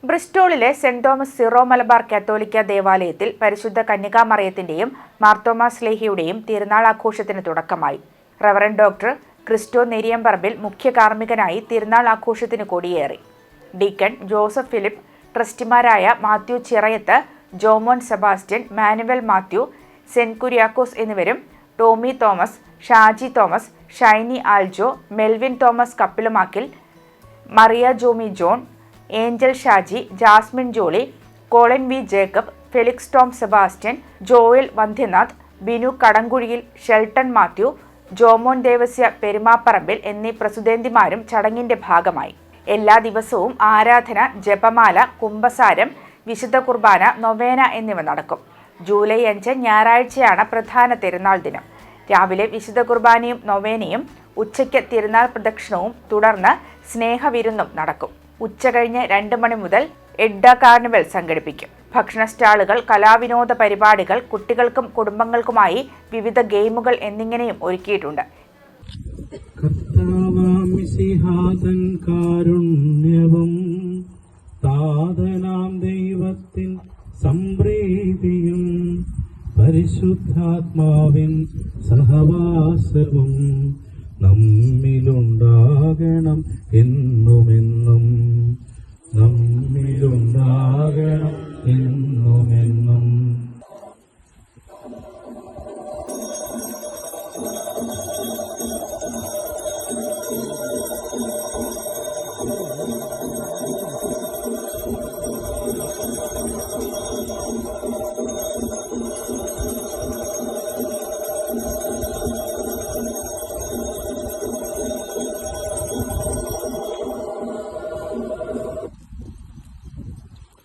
ബ്രിസ്റ്റോളിലെ saint Thomas Syro Malabar കാത്തോലിക്ക ദേവാലയത്തിൽ പരിശുദ്ധ കന്യകാമറിയത്തിന്റെയും മാർത്തോമാ സ്ലേഹിയുടെയും തിരുനാൾ ആഘോഷത്തിന് തുടക്കമായി. റവറന്റ് ഡോക്ടർ ക്രിസ്റ്റോ നെരിയമ്പറമ്പിൽ മുഖ്യ കാർമ്മികനായി തിരുനാൾ ആഘോഷത്തിന് കൊടിയേറി. ഡീക്കൺ ജോസഫ് ഫിലിപ്പ്, ട്രസ്റ്റിമാരായ Mathew Chirayath, Jomon Sebastian, Manuel Mathew, saint Kuriakose എന്നിവരും Tomy Thomas, Shaji Thomas, Shiny Aljo, Melvin Thomas Kappilumakkil, Mariya Jomy John, Angel Shaji, Jasmine Jolly, Colin V Jacob, Felix Tom Sebastian, Joel Vandhyanath, Binu Kadankuzhiyil, Shelton Mathew, Jomon Devasya Perumaparambil എന്നീ പ്രസുദേന്തിമാരും ചടങ്ങിന്റെ ഭാഗമായി. എല്ലാ ദിവസവും ആരാധന, ജപമാല, കുംഭസാരം, വിശുദ്ധ കുർബാന, നൊവേന എന്നിവ നടക്കും. ജൂലൈ 5 ഞായറാഴ്ചയാണ് പ്രധാന തിരുനാൾ ദിനം. രാവിലെ വിശുദ്ധ കുർബാനയും നൊവേനയും, ഉച്ചയ്ക്ക് തിരുനാൾ പ്രദക്ഷിണവും തുടർന്ന് സ്നേഹവിരുന്നും നടക്കും. ഉച്ചകഴിഞ്ഞ് 2 മണി മുതൽ എഡ്ഡ കാർണിവൽ സംഘടിപ്പിക്കും. ഭക്ഷണ സ്റ്റാളുകൾ, കലാവിനോദ പരിപാടികൾ, കുട്ടികൾക്കും കുടുംബങ്ങൾക്കുമായി വിവിധ ഗെയിമുകൾ എന്നിങ്ങനെയും ഒരുക്കിയിട്ടുണ്ട്. ദൈവത്തിൻ സംപ്രീതിയും പരിശുദ്ധാത്മാവിൻ സഹവാസവും നമ്മിലുണ്ടാകണം എന്നുമെന്നും.